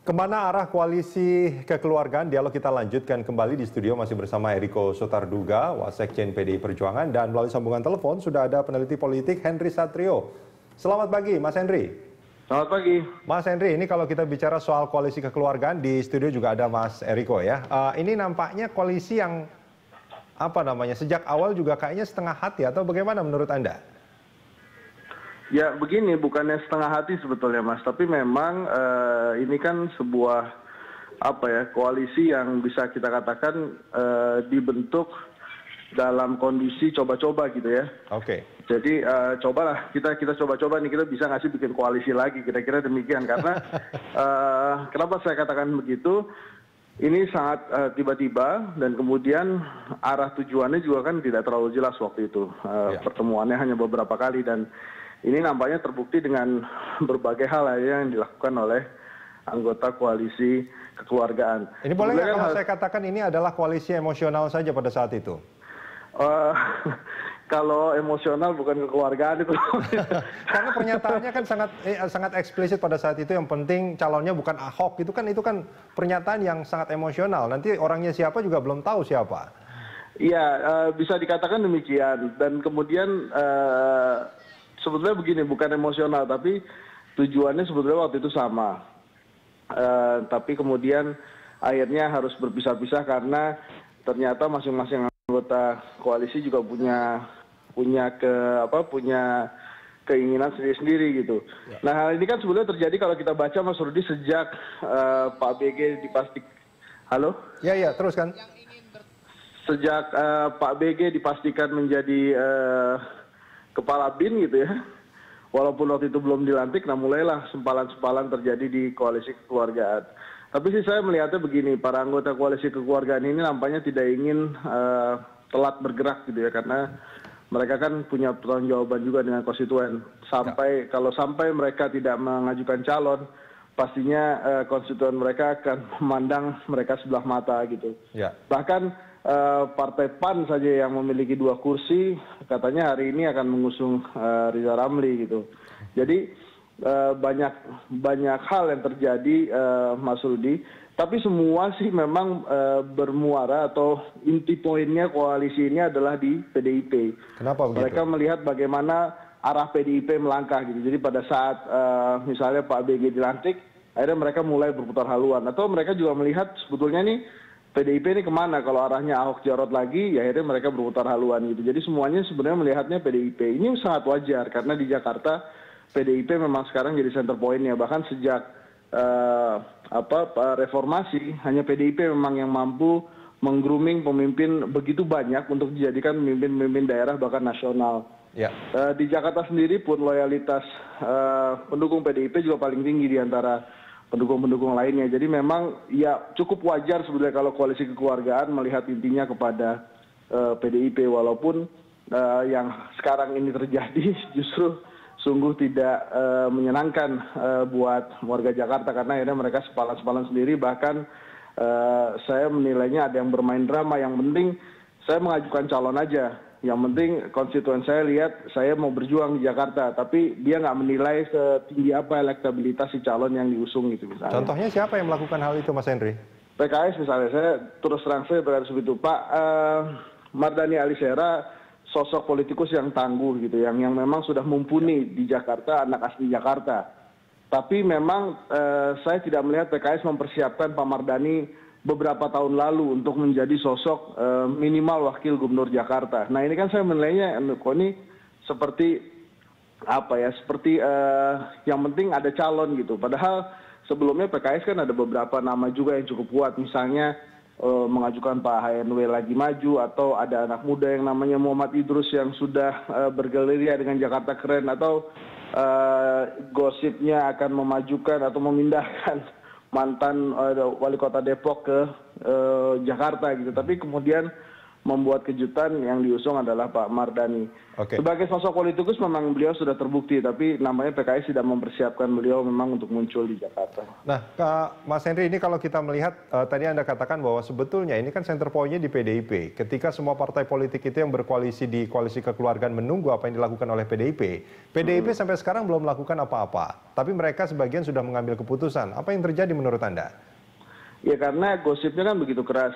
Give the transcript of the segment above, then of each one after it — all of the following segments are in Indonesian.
Kemana arah koalisi kekeluargaan? Dialog kita lanjutkan kembali di studio masih bersama Eriko Sotarduga, Wasekjen PDI Perjuangan, dan melalui sambungan telepon sudah ada peneliti politik Henry Satrio. Selamat pagi, Mas Henry. Selamat pagi. Mas Henry, ini kalau kita bicara soal koalisi kekeluargaan, di studio juga ada Mas Eriko ya. Ini nampaknya koalisi yang sejak awal juga kayaknya setengah hati atau bagaimana menurut Anda? Ya begini, bukannya setengah hati sebetulnya Mas, tapi memang ini kan sebuah koalisi yang bisa kita katakan dibentuk dalam kondisi coba-coba gitu ya. Oke. Jadi cobalah kita coba-coba nih, kita bisa nggak sih bikin koalisi lagi, kira-kira demikian. Karena kenapa saya katakan begitu? Ini sangat tiba-tiba dan kemudian arah tujuannya juga kan tidak terlalu jelas waktu itu. Pertemuannya hanya beberapa kali dan ini nampaknya terbukti dengan berbagai hal yang dilakukan oleh anggota koalisi kekeluargaan. Ini boleh nggak kalau saya katakan ini adalah koalisi emosional saja pada saat itu? Kalau emosional bukan kekeluargaan itu. Karena pernyataannya kan sangat eksplisit pada saat itu, yang penting calonnya bukan Ahok. Itu kan pernyataan yang sangat emosional. Nanti orangnya siapa juga belum tahu siapa. Iya, bisa dikatakan demikian. Dan kemudian sebetulnya begini, bukan emosional, tapi tujuannya sebetulnya waktu itu sama. Tapi kemudian akhirnya harus berpisah-pisah karena ternyata masing-masing anggota koalisi juga punya keinginan sendiri-sendiri gitu. Ya. Nah, hal ini kan sebenarnya terjadi kalau kita baca Mas Rudi sejak Pak BG dipastikan. Halo? Ya, terus kan. Sejak Pak BG dipastikan menjadi kepala BIN gitu ya, walaupun waktu itu belum dilantik, nah mulailah sempalan-sempalan terjadi di koalisi kekeluargaan. Tapi sih saya melihatnya begini, para anggota koalisi kekeluargaan ini nampaknya tidak ingin telat bergerak gitu ya, karena mereka kan punya pertanggungjawaban juga dengan konstituen. Kalau sampai mereka tidak mengajukan calon, pastinya konstituen mereka akan memandang mereka sebelah mata gitu. Ya. Bahkan Partai PAN saja yang memiliki 2 kursi katanya hari ini akan mengusung Ridza Ramli gitu. Jadi banyak hal yang terjadi, Mas Rudi. Tapi semua sih memang bermuara atau inti poinnya koalisi ini adalah di PDIP. Kenapa begitu? Mereka melihat bagaimana arah PDIP melangkah gitu. Jadi pada saat misalnya Pak BG dilantik, akhirnya mereka mulai berputar haluan. Atau mereka juga melihat sebetulnya nih PDIP ini kemana, kalau arahnya Ahok Jarot lagi, ya akhirnya mereka berputar haluan gitu. Jadi semuanya sebenarnya melihatnya PDIP. Ini sangat wajar karena di Jakarta PDIP memang sekarang jadi center point-nya. Bahkan sejak reformasi, hanya PDIP memang yang mampu meng-grooming pemimpin begitu banyak untuk dijadikan pemimpin-pemimpin daerah bahkan nasional. Ya. Di Jakarta sendiri pun loyalitas pendukung PDIP juga paling tinggi di antara pendukung-pendukung lainnya. Jadi memang ya cukup wajar sebenarnya kalau koalisi kekeluargaan melihat intinya kepada PDIP, walaupun yang sekarang ini terjadi justru sungguh tidak menyenangkan buat warga Jakarta karena akhirnya mereka sepalan-sepalan sendiri. Bahkan saya menilainya ada yang bermain drama. Yang penting saya mengajukan calon aja. Yang penting konstituen saya lihat saya mau berjuang di Jakarta, tapi dia nggak menilai setinggi apa elektabilitas si calon yang diusung gitu misalnya. Contohnya siapa yang melakukan hal itu, Mas Henry? PKS misalnya, saya terus terang saya berharap itu Pak Mardhani Alisera, sosok politikus yang tangguh gitu, yang memang sudah mumpuni di Jakarta, anak asli Jakarta. Tapi memang saya tidak melihat PKS mempersiapkan Pak Mardhani beberapa tahun lalu untuk menjadi sosok minimal wakil gubernur Jakarta. Nah ini kan saya menilainya kok ini seperti yang penting ada calon gitu. Padahal sebelumnya PKS kan ada beberapa nama juga yang cukup kuat. Misalnya mengajukan Pak HNW lagi maju, atau ada anak muda yang namanya Muhammad Idrus yang sudah bergerilya dengan Jakarta Keren, atau gosipnya akan memajukan atau memindahkan mantan wali kota Depok ke Jakarta gitu. Tapi kemudian membuat kejutan yang diusung adalah Pak Mardhani. Sebagai sosok politikus memang beliau sudah terbukti, tapi namanya PKS tidak mempersiapkan beliau memang untuk muncul di Jakarta. Nah, Mas Henry, ini kalau kita melihat tadi Anda katakan bahwa sebetulnya ini kan center point-nya di PDIP. Ketika semua partai politik itu yang berkoalisi di koalisi kekeluargaan menunggu apa yang dilakukan oleh PDIP, PDIP sampai sekarang belum melakukan apa-apa. Tapi mereka sebagian sudah mengambil keputusan. Apa yang terjadi menurut Anda? Ya karena gosipnya kan begitu keras,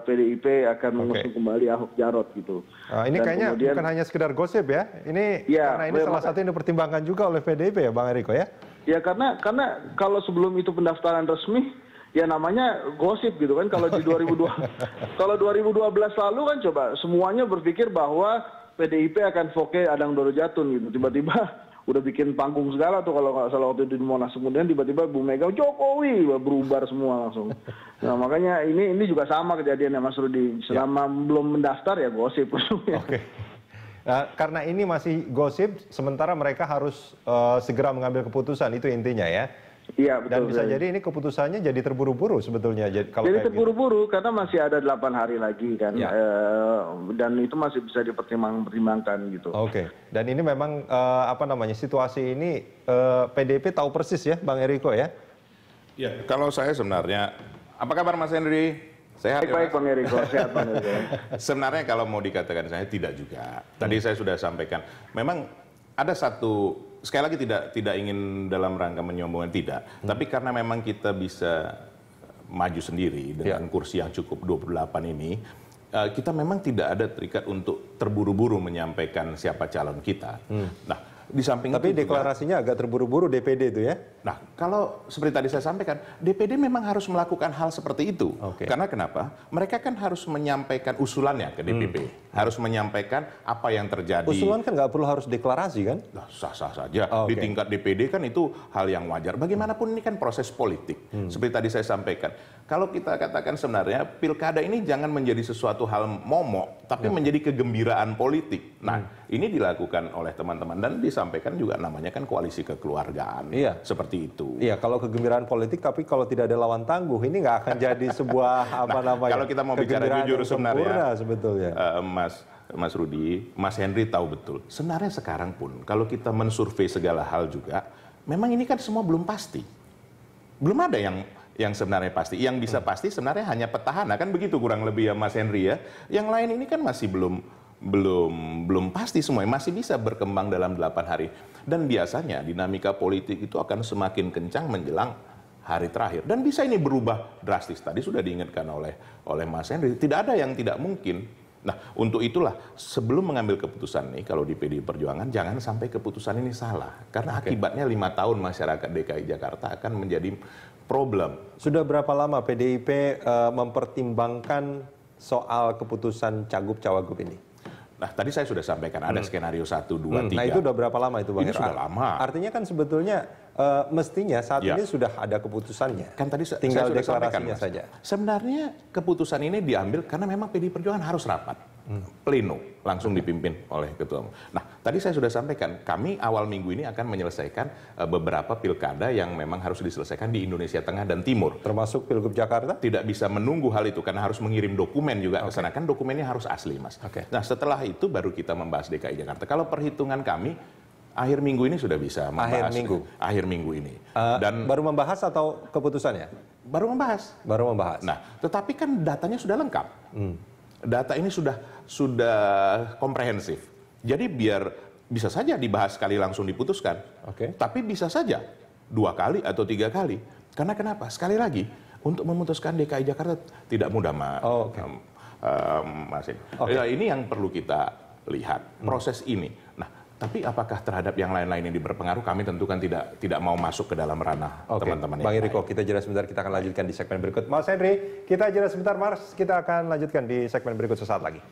PDIP akan mengusung kembali Ahok Jarot gitu. Ini dan kayaknya kemudian, bukan hanya sekedar gosip ya, ini ya, karena ini salah satu yang dipertimbangkan juga oleh PDIP ya Bang Eriko ya? Ya karena kalau sebelum itu pendaftaran resmi, ya namanya gosip gitu kan. Kalau di 2012 lalu kan coba semuanya berpikir bahwa PDIP akan foke Adang Doro Jatun gitu, tiba-tiba udah bikin panggung segala tuh kalau nggak salah waktu itu di Monas, kemudian tiba-tiba Bu Mega Jokowi berubar semua langsung. Nah makanya ini juga sama kejadiannya Mas Rudi, selama belum mendaftar ya gosip. Nah, karena ini masih gosip, sementara mereka harus segera mengambil keputusan, itu intinya ya. Iya betul. Dan bisa jadi ini keputusannya jadi terburu-buru sebetulnya. Jadi terburu-buru karena masih ada 8 hari lagi kan, dan itu masih bisa dipertimbangkan gitu. Dan ini memang situasi ini PDIP tahu persis ya, Bang Eriko ya? Ya, kalau saya sebenarnya, apa kabar Mas Henry? Sehat baik, Bang Eriko, sehat Bang Eriko. Sebenarnya kalau mau dikatakan saya tidak juga. Tadi saya sudah sampaikan, memang ada satu, sekali lagi tidak ingin dalam rangka menyombongkan, tidak. Tapi karena memang kita bisa maju sendiri dengan kursi yang cukup 28 ini, kita memang tidak ada terikat untuk terburu-buru menyampaikan siapa calon kita. Nah, di samping tapi itu deklarasinya juga, agak terburu-buru DPD itu ya? Nah, kalau seperti tadi saya sampaikan, DPD memang harus melakukan hal seperti itu. Karena kenapa? Mereka kan harus menyampaikan usulannya ke DPP. Harus menyampaikan apa yang terjadi. Usulan kan nggak perlu harus deklarasi kan? Nah, sah-sah saja. Di tingkat DPD kan itu hal yang wajar. Bagaimanapun ini kan proses politik. Seperti tadi saya sampaikan. Kalau kita katakan sebenarnya pilkada ini jangan menjadi sesuatu hal momok, tapi menjadi kegembiraan politik. Nah, ini dilakukan oleh teman-teman dan disampaikan juga namanya kan koalisi kekeluargaan. Seperti itu. Iya, kalau kegembiraan politik, tapi kalau tidak ada lawan tangguh, ini nggak akan jadi sebuah kalau kita mau bicara jujur sebenarnya, sebetulnya. Mas Rudi, Mas Henry tahu betul. Sebenarnya sekarang pun kalau kita mensurvei segala hal juga, memang ini kan semua belum pasti. Belum ada yang sebenarnya pasti. Yang bisa pasti sebenarnya hanya petahana, kan begitu kurang lebih ya Mas Henry ya. Yang lain ini kan masih belum pasti semua, masih bisa berkembang dalam 8 hari. Dan biasanya dinamika politik itu akan semakin kencang menjelang hari terakhir. Dan bisa ini berubah drastis. Tadi sudah diingatkan oleh Mas Henry, tidak ada yang tidak mungkin. Nah, untuk itulah sebelum mengambil keputusan nih, kalau di PDI Perjuangan, jangan sampai keputusan ini salah. Karena akibatnya 5 tahun masyarakat DKI Jakarta akan menjadi problem. Sudah berapa lama PDIP mempertimbangkan soal keputusan Cagup-Cawagup ini? Nah, tadi saya sudah sampaikan ada skenario 1, 2, 3. Nah, itu udah berapa lama itu Bang? Ini sudah lama. Artinya kan sebetulnya mestinya saat ini sudah ada keputusannya. Kan tadi tinggal saya deklarasinya saja. Sebenarnya keputusan ini diambil karena memang PDI Perjuangan harus rapat. Pleno langsung dipimpin oleh ketua umum. Nah, tadi saya sudah sampaikan, kami awal minggu ini akan menyelesaikan beberapa pilkada yang memang harus diselesaikan di Indonesia Tengah dan Timur. Termasuk Pilgub Jakarta? Tidak bisa menunggu hal itu karena harus mengirim dokumen juga ke sana. Kan dokumennya harus asli, Mas. Nah, setelah itu baru kita membahas DKI Jakarta. Kalau perhitungan kami, akhir minggu ini sudah bisa membahas. Akhir minggu ini. Dan baru membahas atau keputusannya? Baru membahas. Baru membahas. Nah, tetapi kan datanya sudah lengkap. Data ini sudah komprehensif. Jadi biar bisa saja dibahas sekali langsung diputuskan. Tapi bisa saja 2 kali atau 3 kali. Karena kenapa? Sekali lagi, untuk memutuskan DKI Jakarta tidak mudah, Mas. Ini yang perlu kita lihat, proses ini. Nah, tapi apakah terhadap yang lain-lain yang berpengaruh, kami tentu kan tidak mau masuk ke dalam ranah teman-teman. Bang Eriko, kita jeda sebentar, kita akan lanjutkan di segmen berikut. Mas Henry, kita jeda sebentar, Mas. Kita akan lanjutkan di segmen berikut sesaat lagi.